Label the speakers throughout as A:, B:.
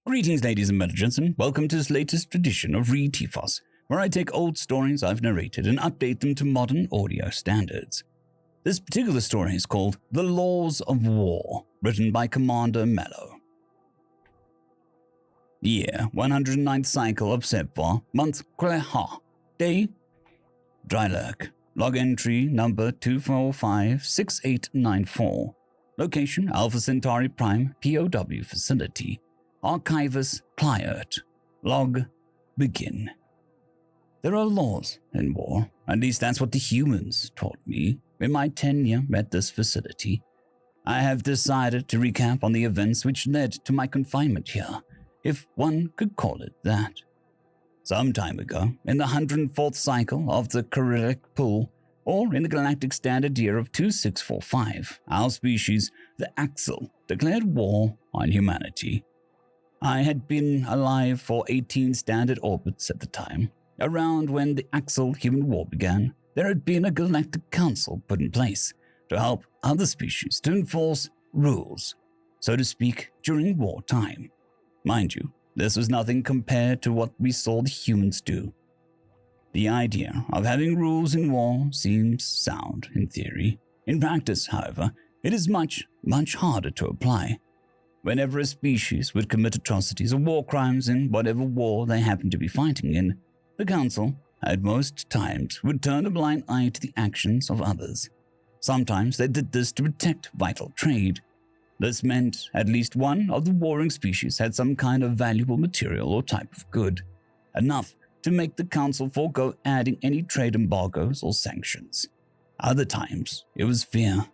A: Greetings, ladies and gentlemen. Welcome to this latest edition of RE063, where I take old stories I've narrated and update them to modern audio standards. This particular story is called The Laws of War, written by CommanderMalo. Year 109th cycle of HFY, month Kreha, day Drylerk, log entry number 2456894, location Alpha Centauri Prime POW facility. Archivus Client. Log. Begin. There are laws in war, at least that's what the humans taught me in my tenure at this facility. I have decided to recap on the events which led to my confinement here, if one could call it that. Some time ago, in the 104th cycle of the Cyrillic Pool, or in the galactic standard year of 2645, our species, the Axel, declared war on humanity. I had been alive for 18 standard orbits at the time. Around when the Axel-human war began, there had been a galactic council put in place to help other species to enforce rules, so to speak, during wartime. Mind you, this was nothing compared to what we saw the humans do. The idea of having rules in war seems sound in theory. In practice, however, it is much, much harder to apply. Whenever a species would commit atrocities or war crimes in whatever war they happened to be fighting in, the Council, at most times, would turn a blind eye to the actions of others. Sometimes they did this to protect vital trade. This meant at least one of the warring species had some kind of valuable material or type of good, enough to make the Council forego adding any trade embargoes or sanctions. Other times, it was fear.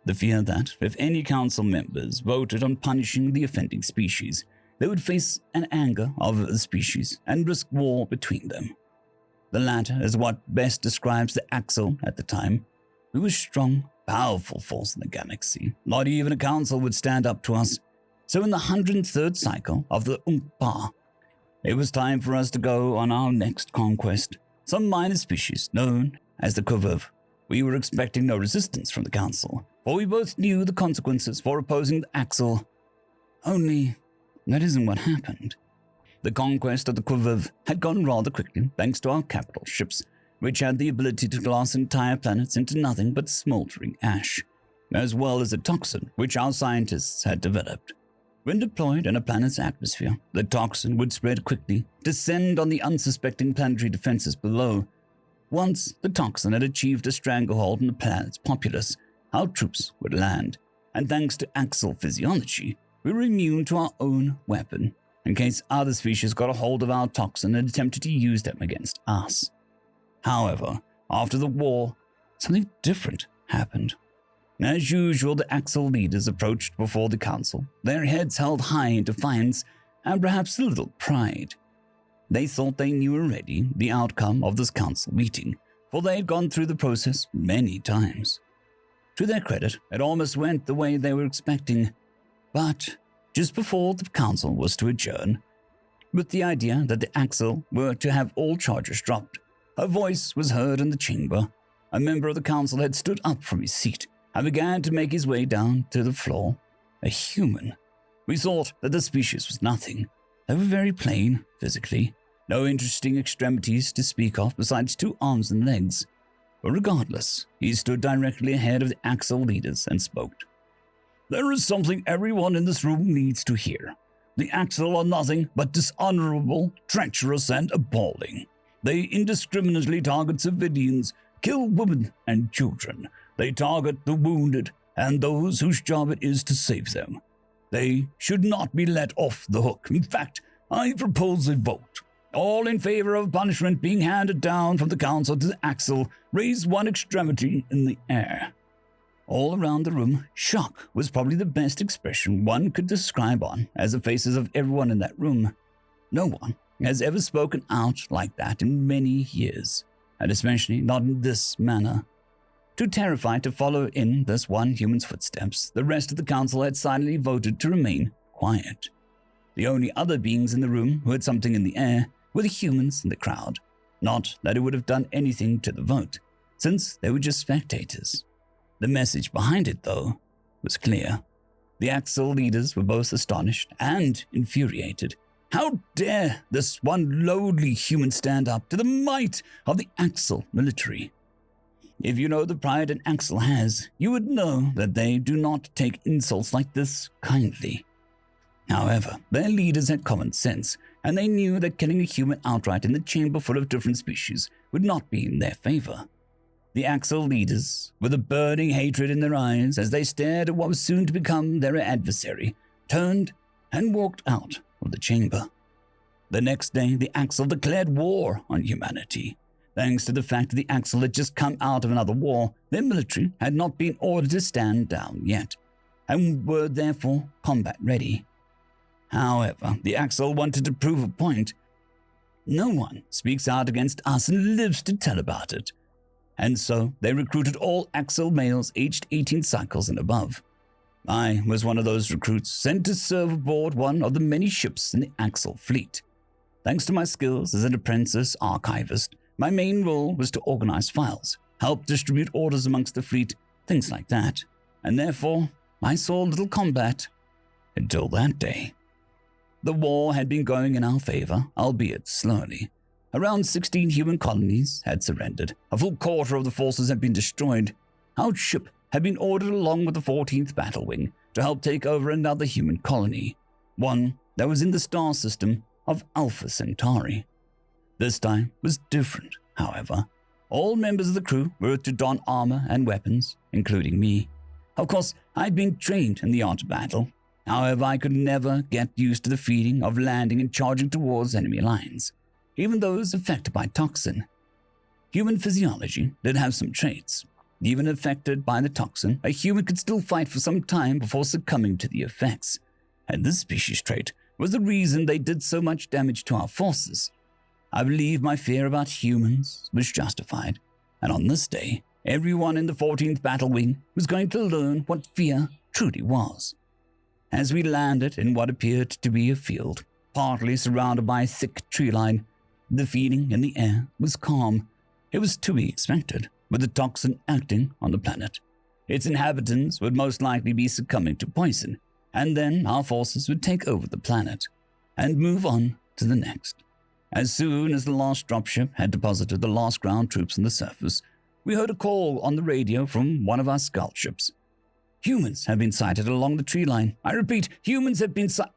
A: The fear that, if any council members voted on punishing the offending species, they would face an anger of the species and risk war between them. The latter is what best describes the Axel at the time. We were a strong, powerful force in the galaxy. Not even a council would stand up to us. So in the 103rd cycle of the Umpa, it was time for us to go on our next conquest, some minor species known as the Quiverv. We were expecting no resistance from the council, for we both knew the consequences for opposing the Axel. Only, that isn't what happened. The conquest of the Quiverv had gone rather quickly thanks to our capital ships, which had the ability to glass entire planets into nothing but smoldering ash, as well as a toxin which our scientists had developed. When deployed in a planet's atmosphere, the toxin would spread quickly, descend on the unsuspecting planetary defenses below. Once the toxin had achieved a stranglehold on the planet's populace, our troops would land, and thanks to Axel physiology, we were immune to our own weapon, in case other species got a hold of our toxin and attempted to use them against us. However, after the war, something different happened. As usual, the Axel leaders approached before the council, their heads held high in defiance and perhaps a little pride. They thought they knew already the outcome of this council meeting, for they had gone through the process many times. To their credit, it almost went the way they were expecting, but just before the council was to adjourn, with the idea that the Axel were to have all charges dropped, a voice was heard in the chamber. A member of the council had stood up from his seat and began to make his way down to the floor. A human. We thought that the species was nothing. They were very plain, physically. No interesting extremities to speak of besides 2 arms and legs. But regardless, he stood directly ahead of the Axel leaders and spoke. "There is something everyone in this room needs to hear. The Axel are nothing but dishonorable, treacherous, and appalling. They indiscriminately target civilians, kill women and children. They target the wounded and those whose job it is to save them. They should not be let off the hook. In fact, I propose a vote. All in favor of punishment being handed down from the council to the Axel, raise one extremity in the air." All around the room, shock was probably the best expression one could describe on as the faces of everyone in that room. No one has ever spoken out like that in many years, and especially not in this manner. Too terrified to follow in this one human's footsteps, the rest of the council had silently voted to remain quiet. The only other beings in the room who had something in the air were the humans in the crowd. Not that it would have done anything to the vote, since they were just spectators. The message behind it, though, was clear. The Axel leaders were both astonished and infuriated. How dare this one lowly human stand up to the might of the Axel military? If you know the pride an Axel has, you would know that they do not take insults like this kindly. However, their leaders had common sense, and they knew that killing a human outright in the chamber full of different species would not be in their favor. The Axel leaders, with a burning hatred in their eyes as they stared at what was soon to become their adversary, turned and walked out of the chamber. The next day, the Axel declared war on humanity. Thanks to the fact that the Axel had just come out of another war, their military had not been ordered to stand down yet, and were therefore combat ready. However, the Axel wanted to prove a point. No one speaks out against us and lives to tell about it. And so they recruited all Axel males aged 18 cycles and above. I was one of those recruits sent to serve aboard one of the many ships in the Axel fleet. Thanks to my skills as an apprentice archivist, my main role was to organize files, help distribute orders amongst the fleet, things like that. And therefore, I saw little combat until that day. The war had been going in our favor, albeit slowly. Around 16 human colonies had surrendered. A full quarter of the forces had been destroyed. Our ship had been ordered along with the 14th Battle Wing to help take over another human colony, one that was in the star system of Alpha Centauri. This time was different, however. All members of the crew were to don armor and weapons, including me. Of course, I'd been trained in the art of battle. However, I could never get used to the feeling of landing and charging towards enemy lines, even those affected by toxin. Human physiology did have some traits. Even affected by the toxin, a human could still fight for some time before succumbing to the effects. And this species trait was the reason they did so much damage to our forces. I believe my fear about humans was justified, and on this day, everyone in the 14th Battle Wing was going to learn what fear truly was. As we landed in what appeared to be a field, partly surrounded by a thick tree line, the feeling in the air was calm. It was to be expected, with the toxin acting on the planet. Its inhabitants would most likely be succumbing to poison, and then our forces would take over the planet and move on to the next. As soon as the last dropship had deposited the last ground troops on the surface, we heard a call on the radio from one of our scout ships. Humans have been sighted along the tree line. I repeat, humans have been sighted.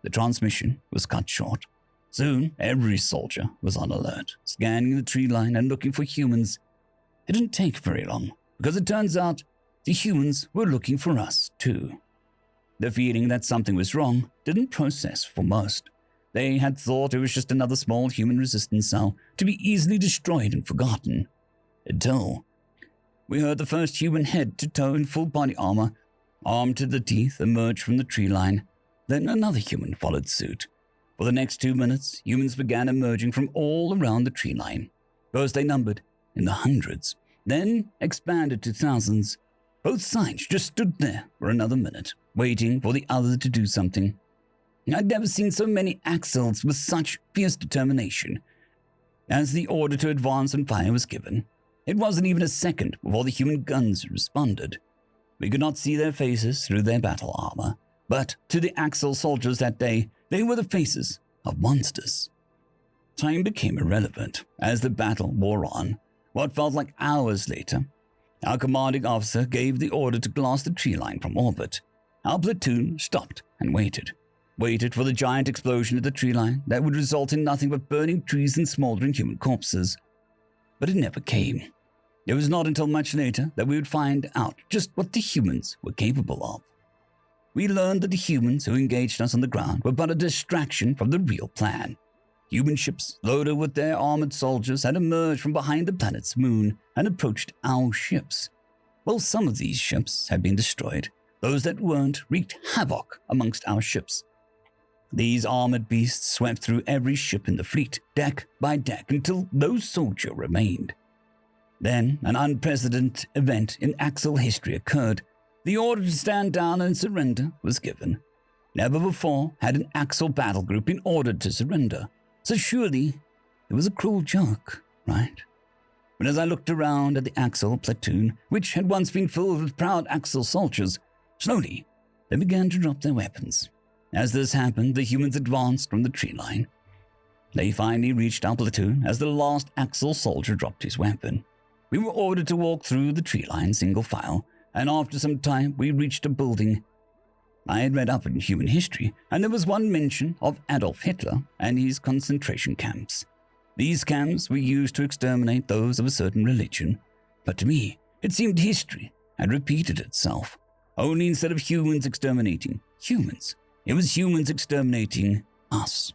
A: The transmission was cut short. Soon, every soldier was on alert, scanning the tree line and looking for humans. It didn't take very long, because it turns out the humans were looking for us too. The feeling that something was wrong didn't process for most. They had thought it was just another small human resistance cell to be easily destroyed and forgotten. Until we heard the first human head to toe in full body armor, armed to the teeth, emerge from the tree line. Then another human followed suit. For the next 2 minutes, humans began emerging from all around the tree line. First they numbered in the hundreds, then expanded to thousands. Both sides just stood there for another minute, waiting for the other to do something. I'd never seen so many Axels with such fierce determination. As the order to advance and fire was given, it wasn't even a second before the human guns responded. We could not see their faces through their battle armor, but to the Axel soldiers that day, they were the faces of monsters. Time became irrelevant as the battle wore on. What felt like hours later, our commanding officer gave the order to blast the tree line from orbit. Our platoon stopped and waited for the giant explosion at the tree line that would result in nothing but burning trees and smoldering human corpses. But it never came. It was not until much later that we would find out just what the humans were capable of. We learned that the humans who engaged us on the ground were but a distraction from the real plan. Human ships loaded with their armored soldiers had emerged from behind the planet's moon and approached our ships. Well, some of these ships had been destroyed. Those that weren't wreaked havoc amongst our ships. These armored beasts swept through every ship in the fleet, deck by deck, until no soldier remained. Then an unprecedented event in Axel history occurred. The order to stand down and surrender was given. Never before had an Axel battle group been ordered to surrender. So surely it was a cruel joke, right? But as I looked around at the Axel platoon, which had once been filled with proud Axel soldiers, slowly they began to drop their weapons. As this happened, the humans advanced from the tree line. They finally reached our platoon as the last Axel soldier dropped his weapon. We were ordered to walk through the tree line single file, and after some time we reached a building. I had read up in human history, and there was one mention of Adolf Hitler and his concentration camps. These camps were used to exterminate those of a certain religion, but to me, it seemed history had repeated itself. Only instead of humans exterminating humans, it was humans exterminating us.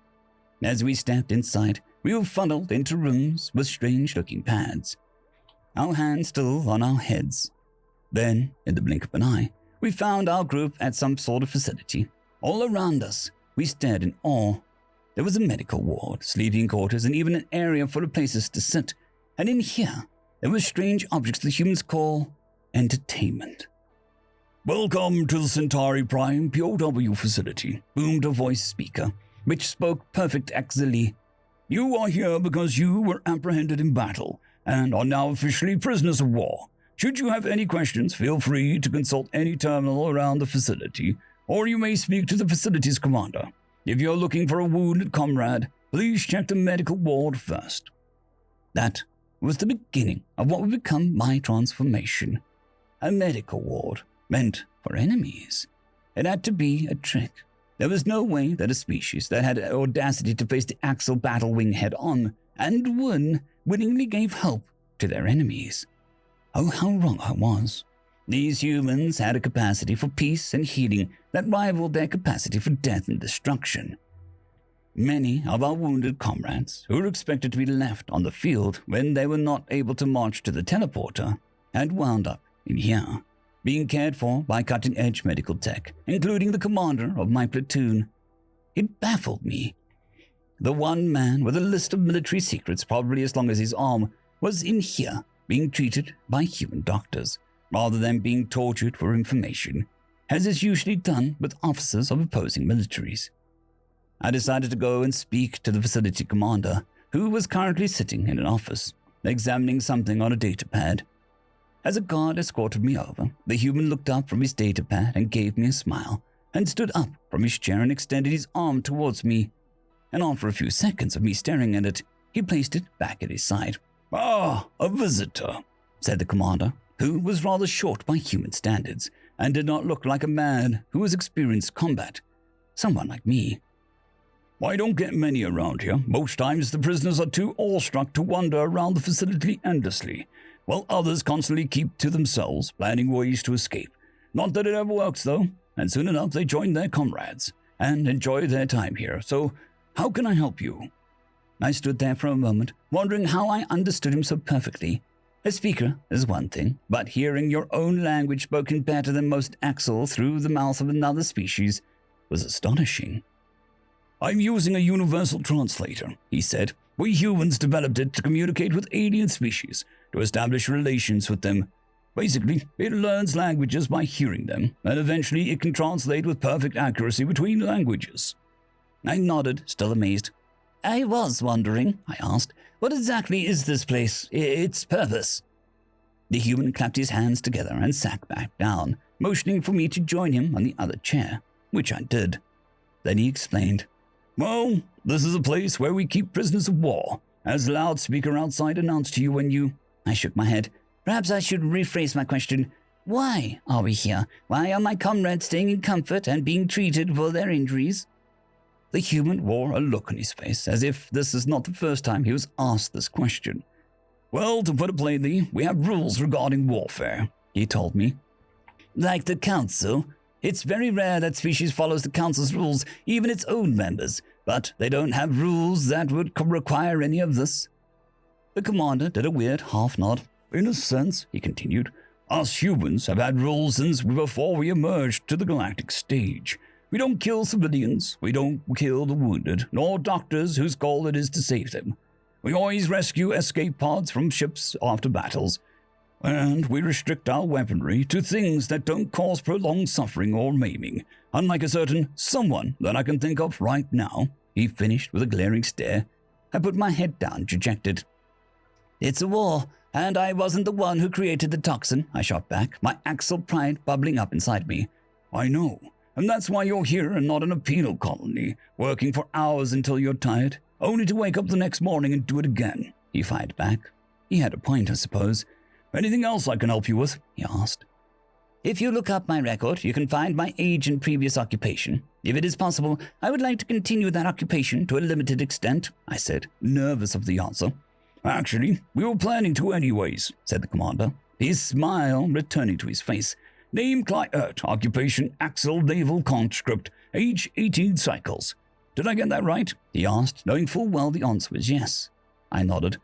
A: As we stepped inside, we were funneled into rooms with strange-looking pads, our hands still on our heads. Then, in the blink of an eye, we found our group at some sort of facility. All around us, we stared in awe. There was a medical ward, sleeping quarters, and even an area full of places to sit. And in here, there were strange objects the humans call entertainment. "Welcome to the Centauri Prime POW facility," boomed a voice speaker, which spoke perfect Axili. "You are here because you were apprehended in battle and are now officially prisoners of war. Should you have any questions, feel free to consult any terminal around the facility, or you may speak to the facility's commander. If you're looking for a wounded comrade, please check the medical ward first." That was the beginning of what would become my transformation. A medical ward meant for enemies. It had to be a trick. There was no way that a species that had audacity to face the Axel battle wing head-on and won willingly gave help to their enemies. Oh, how wrong I was. These humans had a capacity for peace and healing that rivaled their capacity for death and destruction. Many of our wounded comrades, who were expected to be left on the field when they were not able to march to the teleporter, had wound up in here, being cared for by cutting-edge medical tech, including the commander of my platoon. It baffled me. The one man with a list of military secrets, probably as long as his arm, was in here, being treated by human doctors, rather than being tortured for information, as is usually done with officers of opposing militaries. I decided to go and speak to the facility commander, who was currently sitting in an office, examining something on a datapad. As a guard escorted me over, the human looked up from his datapad and gave me a smile, and stood up from his chair and extended his arm towards me. And after a few seconds of me staring at it, he placed it back at his side. "Ah, a visitor," said the commander, who was rather short by human standards, and did not look like a man who has experienced combat. Someone like me. "I don't get many around here. Most times the prisoners are too awestruck to wander around the facility endlessly, while others constantly keep to themselves, planning ways to escape. Not that it ever works, though, and soon enough they join their comrades and enjoy their time here. So, how can I help you?" I stood there for a moment, wondering how I understood him so perfectly. A speaker is one thing, but hearing your own language spoken better than most Axel through the mouth of another species was astonishing. "I'm using a universal translator," he said. "We humans developed it to communicate with alien species, to establish relations with them. Basically, it learns languages by hearing them, and eventually it can translate with perfect accuracy between languages." I nodded, still amazed. "I was wondering," I asked, "what exactly is this place, its purpose?" The human clapped his hands together and sat back down, motioning for me to join him on the other chair, which I did. Then he explained, "Well, this is a place where we keep prisoners of war, as the loudspeaker outside announced to you when you—" I shook my head. "Perhaps I should rephrase my question. Why are we here? Why are my comrades staying in comfort and being treated for their injuries?" The human wore a look on his face, as if this is not the first time he was asked this question. "Well, to put it plainly, we have rules regarding warfare," he told me. "Like the Council? It's very rare that species follows the Council's rules, even its own members, but they don't have rules that would require any of this." The commander did a weird half nod. "In a sense," he continued, "us humans have had rules since before we emerged to the galactic stage. We don't kill civilians, we don't kill the wounded, nor doctors whose goal it is to save them. We always rescue escape pods from ships after battles, and we restrict our weaponry to things that don't cause prolonged suffering or maiming, unlike a certain someone that I can think of right now," he finished with a glaring stare. I put my head down, dejected. "It's a war, and I wasn't the one who created the toxin," I shot back, my Axel pride bubbling up inside me. "I know. And that's why you're here and not in a penal colony, working for hours until you're tired, only to wake up the next morning and do it again, he fired back. He had a point, I suppose. Anything else I can help you with? He asked. If you look up my record, you can find my age and previous occupation. If it is possible, I would like to continue that occupation to a limited extent, I said, nervous of the answer. Actually, we were planning to anyways, said the commander, his smile returning to his face. Name Client, occupation Axel Naval Conscript, age 18 cycles. Did I get that right? He asked, knowing full well the answer was yes. I nodded.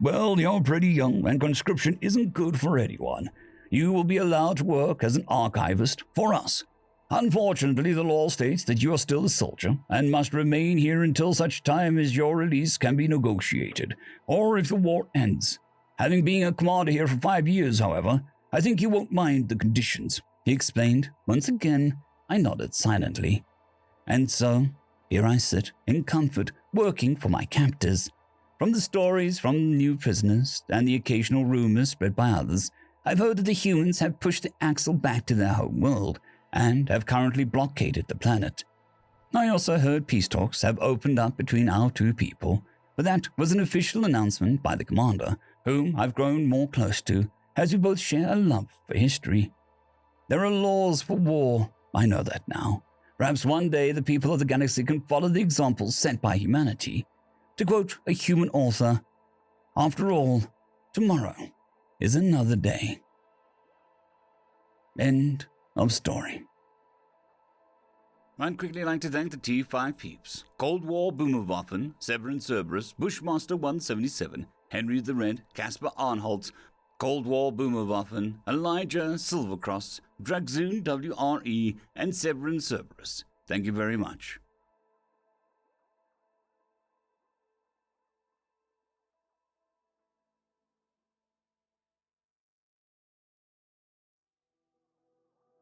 A: Well, you're pretty young, and conscription isn't good for anyone. You will be allowed to work as an archivist for us. Unfortunately, the law states that you are still a soldier and must remain here until such time as your release can be negotiated, or if the war ends. Having been a commander here for 5 years, however, I think you won't mind the conditions, he explained. Once again, I nodded silently. And so, here I sit, in comfort, working for my captors. From the stories from new prisoners and the occasional rumors spread by others, I've heard that the humans have pushed the Axel back to their home world and have currently blockaded the planet. I also heard peace talks have opened up between our two people, but that was an official announcement by the commander, whom I've grown more close to, as we both share a love for history. There are laws for war, I know that now. Perhaps one day the people of the galaxy can follow the examples set by humanity. To quote a human author, after all, tomorrow is another day. End of story. I'd quickly like to thank the T5 peeps: Cold War Boomerwaffen, Severin Cerberus, Bushmaster 177, Henry the Red, Caspar Arnholtz, Cold War Boomerwaffen, Elijah Silvercross, Dragzoon WRE, and Severin Cerberus. Thank you very much.